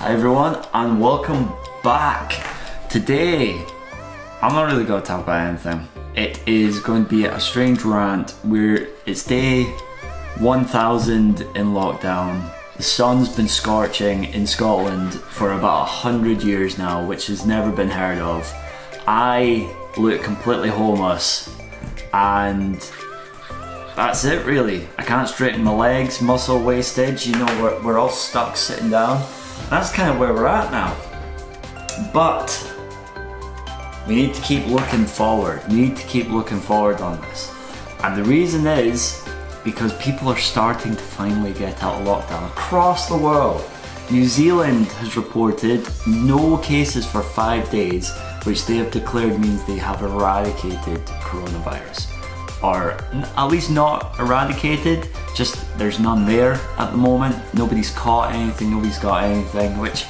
Hi everyone and welcome back. Today, I'm not really going to talk about anything. It is going to be a strange rant. It's day 1000 in lockdown. The sun's been scorching in Scotland for about 100 years now, which has never been heard of. I look completely homeless and that's it really. I can't straighten my legs, muscle wastage, you know, we're all stuck sitting down. That's kind of where we're at now. But we need to keep looking forward. We need to keep looking forward on this. And the reason is because people are starting to finally get out of lockdown across the world. New Zealand has reported no cases for 5 days, which they have declared means they have eradicated coronavirus. Or at least not eradicated, just there's none there at the moment. Nobody's caught anything, nobody's got anything, which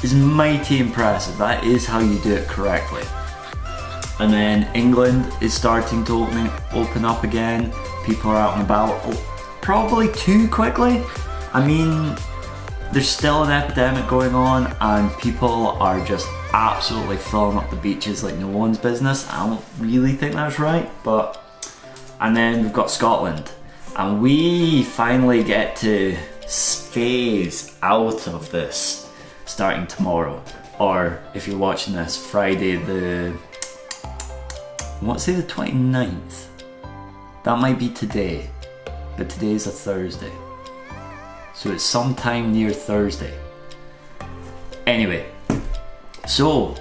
is mighty impressive. That is how you do it correctly. And then England is starting to open up again. People are out and about, probably too quickly. I mean, there's still an epidemic going on and people are just absolutely filling up the beaches like no one's business. I don't really think that's right, but... And then we've got Scotland, and we finally get to phase out of this starting tomorrow, or if you're watching this, Friday the, let's say the 29th. That might be today, but today's a Thursday, so it's sometime near Thursday. Anyway, so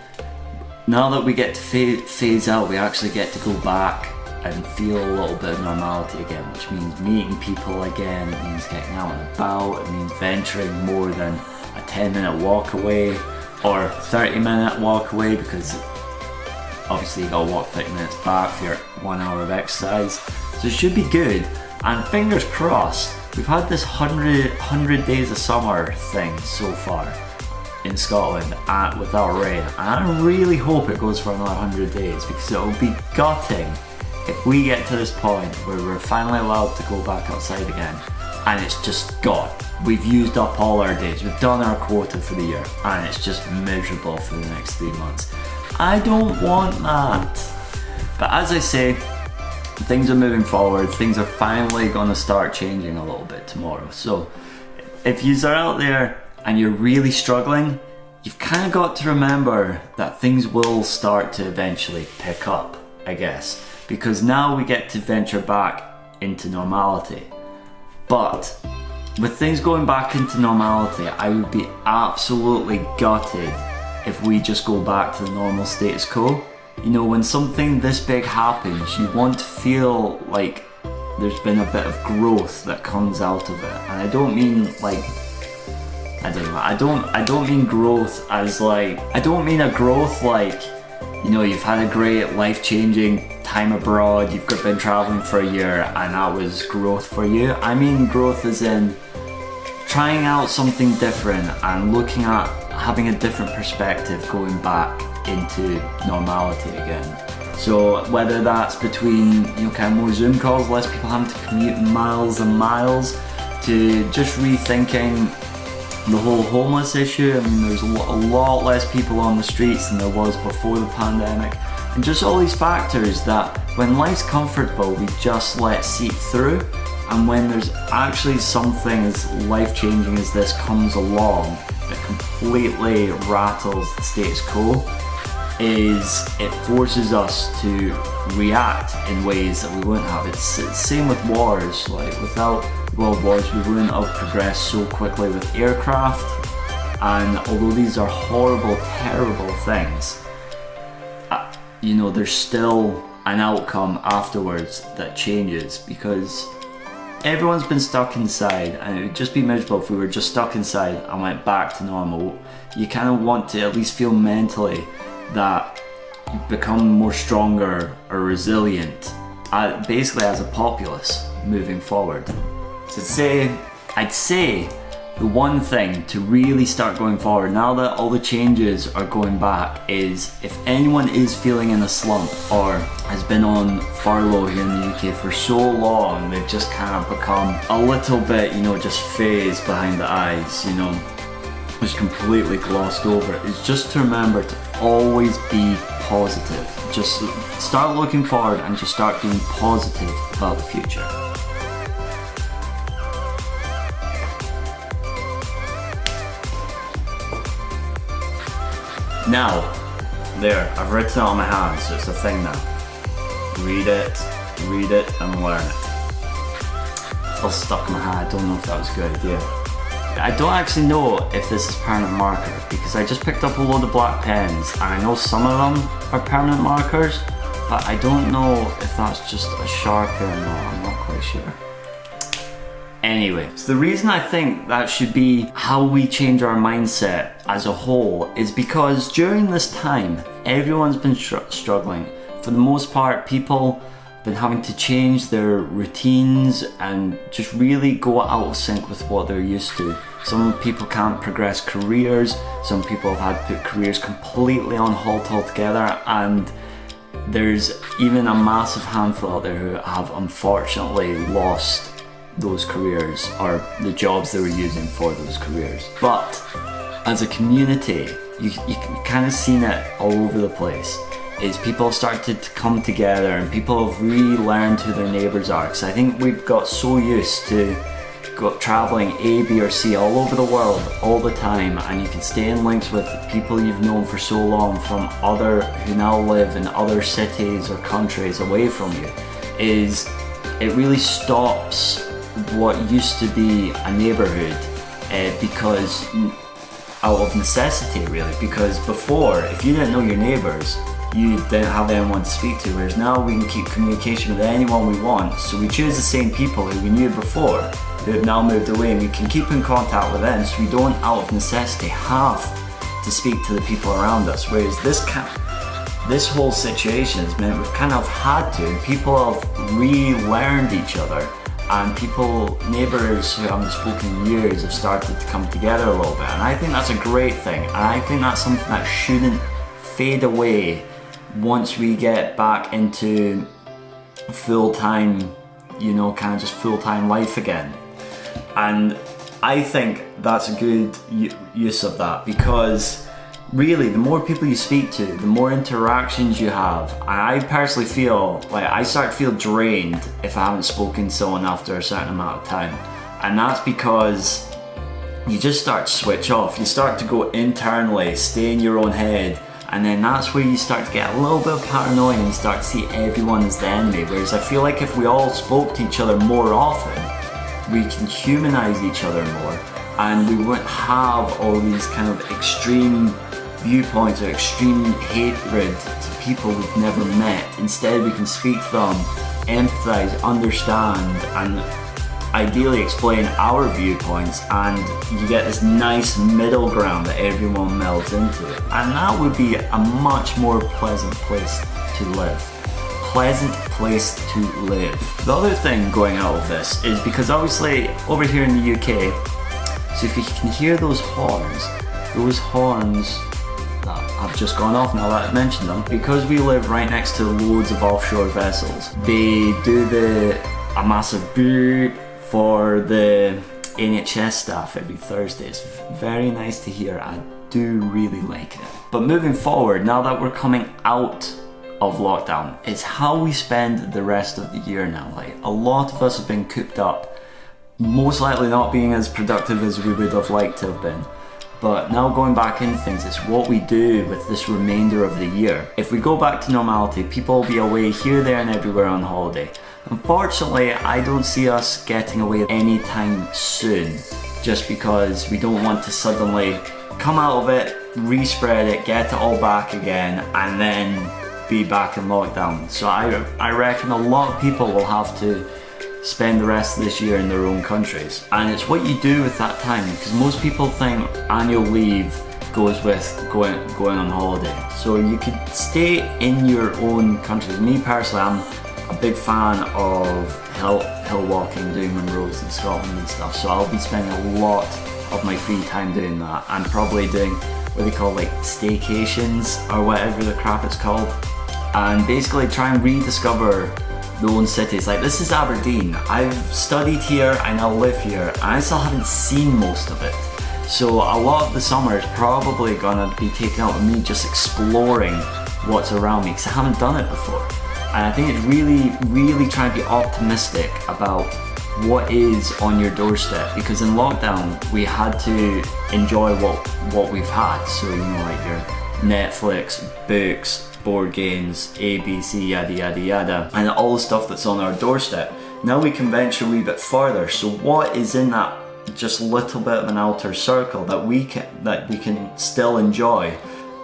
now that we get to phase out, we actually get to go back and feel a little bit of normality again, which means meeting people again, it means getting out and about, it means venturing more than a 10-minute walk away or 30-minute walk away, because obviously you gotta walk 30 minutes back for your 1 hour of exercise. So it should be good, and fingers crossed, we've had this 100 days of summer thing so far in Scotland without rain, and I really hope it goes for another 100 days, because it will be gutting if we get to this point where we're finally allowed to go back outside again and it's just gone. We've used up all our days, we've done our quota for the year, and it's just miserable for the next 3 months. I don't want that. But as I say, things are moving forward, things are finally gonna start changing a little bit tomorrow. So if you are out there and you're really struggling, you've kind of got to remember that things will start to eventually pick up, I guess. Because now we get to venture back into normality. But with things going back into normality, I would be absolutely gutted if we just go back to the normal status quo. You know, when something this big happens, you want to feel like there's been a bit of growth that comes out of it. And I don't mean like, I don't know, I don't mean growth as like, I don't mean a growth like, you know, you've had a great life-changing time abroad, you've been traveling for a year and that was growth for you. I mean growth as in trying out something different and looking at having a different perspective going back into normality again. So whether that's between, you know, kind of more Zoom calls, less people having to commute miles and miles, to just rethinking the whole homeless issue. I mean, there's a lot less people on the streets than there was before the pandemic. And just all these factors that when life's comfortable, we just let seep through. And when there's actually something as life-changing as this comes along that completely rattles the status quo, it forces us to react in ways that we wouldn't have. It's the same with wars. Like without world wars, we wouldn't have progressed so quickly with aircraft. And although these are horrible, terrible things, you know, there's still an outcome afterwards that changes, because everyone's been stuck inside, and it would just be miserable if we were just stuck inside and went back to normal. You kind of want to at least feel mentally that you've become more stronger or resilient, basically as a populace moving forward. So I'd say the one thing to really start going forward, now that all the changes are going back, is if anyone is feeling in a slump or has been on furlough here in the UK for so long, they've just kind of become a little bit, you know, just phased behind the eyes, you know. which completely glossed over, is just to remember to always be positive. Just start looking forward and just start being positive about the future. Now, there, I've written it on my hand, so it's a thing now. Read it, and learn it. It's all stuck in my head. I don't know if that was a good idea. I don't actually know if this is permanent marker because I just picked up a load of black pens and I know some of them are permanent markers, but I don't know if that's just a Sharpie or not. I'm not quite sure. Anyway, so the reason I think that should be how we change our mindset as a whole is because during this time, everyone's been struggling. For the most part, people have been having to change their routines and just really go out of sync with what they're used to. Some people can't progress careers, some people have had to put careers completely on hold altogether, and there's even a massive handful out there who have unfortunately lost those careers or the jobs they were using for those careers. But as a community, you kind of seen it all over the place. Is people have started to come together and people have really learned who their neighbours are. Because I think we've got so used to travelling A, B or C all over the world all the time, and you can stay in links with people you've known for so long from who now live in other cities or countries away from you. It really stops what used to be a neighbourhood because out of necessity really, because before if you didn't know your neighbours you didn't have anyone to speak to, whereas now we can keep communication with anyone we want, so we choose the same people who we knew before who have now moved away and we can keep in contact with them, so we don't out of necessity have to speak to the people around us. Whereas this whole situation has meant we've kind of had to, people have relearned each other, and neighbours who haven't spoken in years have started to come together a little bit, and I think that's a great thing, and I think that's something that shouldn't fade away once we get back into full-time, kind of just full-time life again. And I think that's a good use of that, because really the more people you speak to, the more interactions you have. I personally feel like I start to feel drained if I haven't spoken to someone after a certain amount of time, and that's because you just start to switch off. You start to go internally, stay in your own head, and then that's where you start to get a little bit of paranoia and start to see everyone as the enemy. Whereas I feel like if we all spoke to each other more often, we can humanize each other more, and we wouldn't have all these kind of extreme viewpoints or extreme hatred to people we've never met. Instead, we can speak to them, empathize, understand, and ideally explain our viewpoints, and you get this nice middle ground that everyone melds into, and that would be a much more pleasant place to live. The other thing going out of this is because obviously over here in the UK, so if you can hear those horns that have just gone off now that I've mentioned them, because we live right next to loads of offshore vessels, they do a massive beep for the NHS staff every Thursday. It's very nice to hear. I do really like it. But moving forward, now that we're coming out of lockdown, it's how we spend the rest of the year now. Like, a lot of us have been cooped up, most likely not being as productive as we would have liked to have been. But now going back into things, it's what we do with this remainder of the year. If we go back to normality, people will be away here, there and everywhere on holiday. Unfortunately, I don't see us getting away anytime soon, just because we don't want to suddenly come out of it, respread it, get it all back again, and then be back in lockdown. So I reckon a lot of people will have to spend the rest of this year in their own countries. And it's what you do with that time, because most people think annual leave goes with going on holiday. So you could stay in your own country. Me personally, I'm a big fan of hill walking, doing Munros in Scotland and stuff, so I'll be spending a lot of my free time doing that. I'm probably doing what they call like staycations or whatever the crap it's called, and basically try and rediscover the own cities. Like, this is Aberdeen. I've studied here, I now live here, and I still haven't seen most of it. So a lot of the summer is probably gonna be taken up with me just exploring what's around me, because I haven't done it before. And I think it's really trying to be optimistic about what is on your doorstep, because in lockdown we had to enjoy what we've had. So, you know, like your Netflix, books, board games, ABC, yada yada yada, and all the stuff that's on our doorstep. Now we can venture a wee bit further. So what is in that just little bit of an outer circle that we can still enjoy,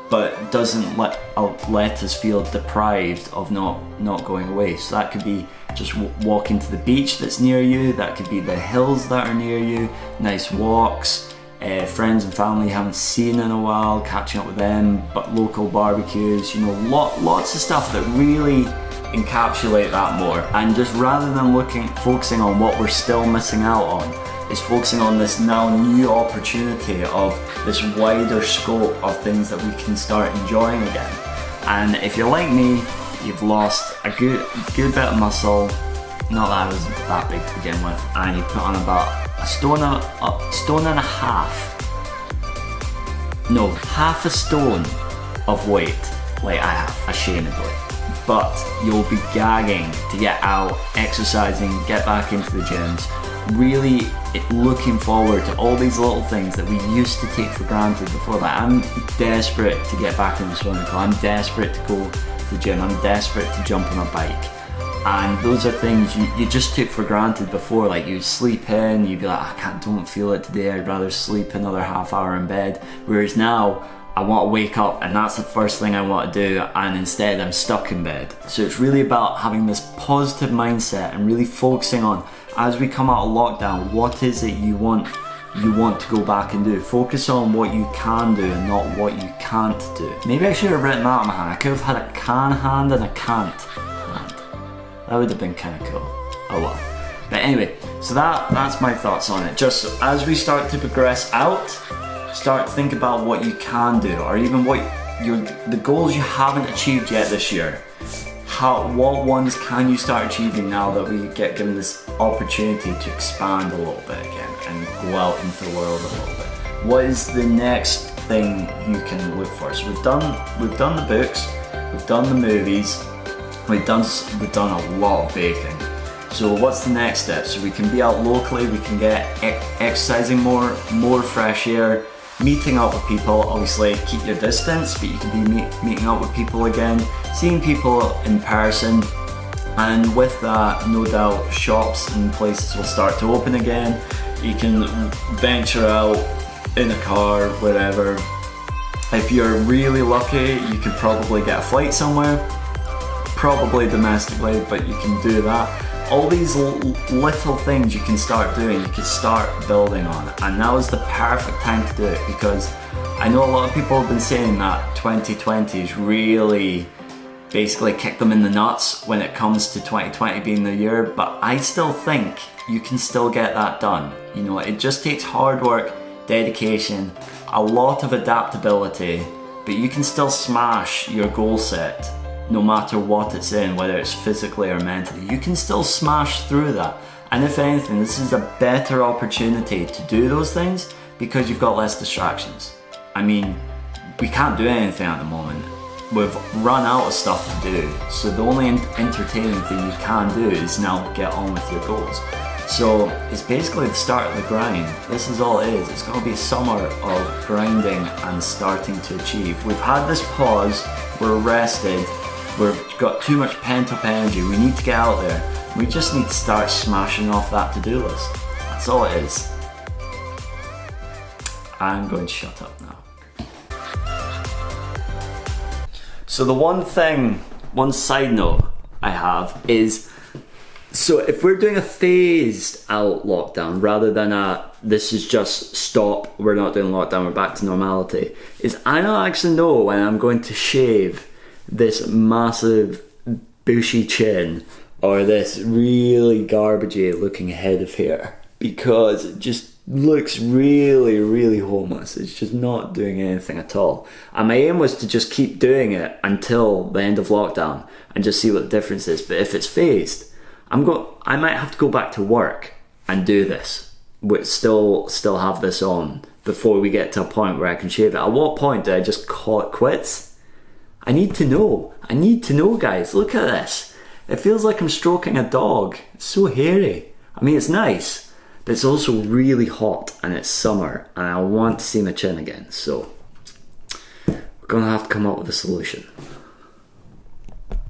but doesn't let us feel deprived of not going away. So that could be just walking to the beach that's near you, that could be the hills that are near you, nice walks, friends and family you haven't seen in a while, catching up with them, but local barbecues, you know, lots of stuff that really encapsulate that more. And just rather than focusing on what we're still missing out on, is focusing on this now new opportunity of this wider scope of things that we can start enjoying again. And if you're like me, you've lost a good bit of muscle, not that I was that big to begin with, and you put on about a stone and a half, no, half a stone of weight, like I have, ashamedly. But you'll be gagging to get out, exercising, get back into the gyms, really looking forward to all these little things that we used to take for granted before. Like, I'm desperate to get back in the swimming pool, I'm desperate to go to the gym, I'm desperate to jump on a bike. And those are things you just took for granted before. Like, you'd sleep in, you'd be like, don't feel it today, I'd rather sleep another half hour in bed. Whereas now, I want to wake up and that's the first thing I want to do, and instead I'm stuck in bed. So it's really about having this positive mindset and really focusing on, as we come out of lockdown, what is it you want to go back and do. Focus on what you can do and not what you can't do. Maybe I should have written that on my hand. I could have had a can hand and a can't hand. That would have been kind of cool. Oh well. But anyway, so that's my thoughts on it. Just as we start to progress out, start to think about what you can do, or even the goals you haven't achieved yet this year. What ones can you start achieving now that we get given this opportunity to expand a little bit again and go out into the world a little bit? What is the next thing you can look for? So we've done the books, we've done the movies, we've done a lot of baking. So what's the next step? So we can be out locally, we can get exercising more fresh air, meeting up with people. Obviously keep your distance, but you can be meeting up with people again, seeing people in person. And with that, no doubt shops and places will start to open again. You can venture out in a car, wherever. If you're really lucky, you could probably get a flight somewhere, probably domestically, but you can do that. All these little things you can start doing, you can start building on. And now is the perfect time to do it, because I know a lot of people have been saying that 2020's really basically kicked them in the nuts when it comes to 2020 being the year, but I still think you can still get that done. You know, it just takes hard work, dedication, a lot of adaptability, but you can still smash your goal set no matter what it's in, whether it's physically or mentally. You can still smash through that. And if anything, this is a better opportunity to do those things because you've got less distractions. I mean, we can't do anything at the moment. We've run out of stuff to do. So the only entertaining thing you can do is now get on with your goals. So it's basically the start of the grind. This is all it is. It's going to be a summer of grinding and starting to achieve. We've had this pause, we're rested, we've got too much pent up energy, we need to get out there. We just need to start smashing off that to-do list. That's all it is. I'm going to shut up now. So the one side note I have is, so if we're doing a phased out lockdown rather than this is just stop, we're not doing lockdown, we're back to normality, is I don't actually know when I'm going to shave this massive bushy chin or this really garbagey looking head of hair, because it just looks really, really homeless. It's just not doing anything at all. And my aim was to just keep doing it until the end of lockdown and just see what the difference is. But if it's phased, I might have to go back to work and do this, still have this on before we get to a point where I can shave it? At what point do I just call it quits? I need to know. I need to know, guys. Look at this. It feels like I'm stroking a dog. It's so hairy. I mean, it's nice, but it's also really hot and it's summer and I want to see my chin again. So we're gonna have to come up with a solution.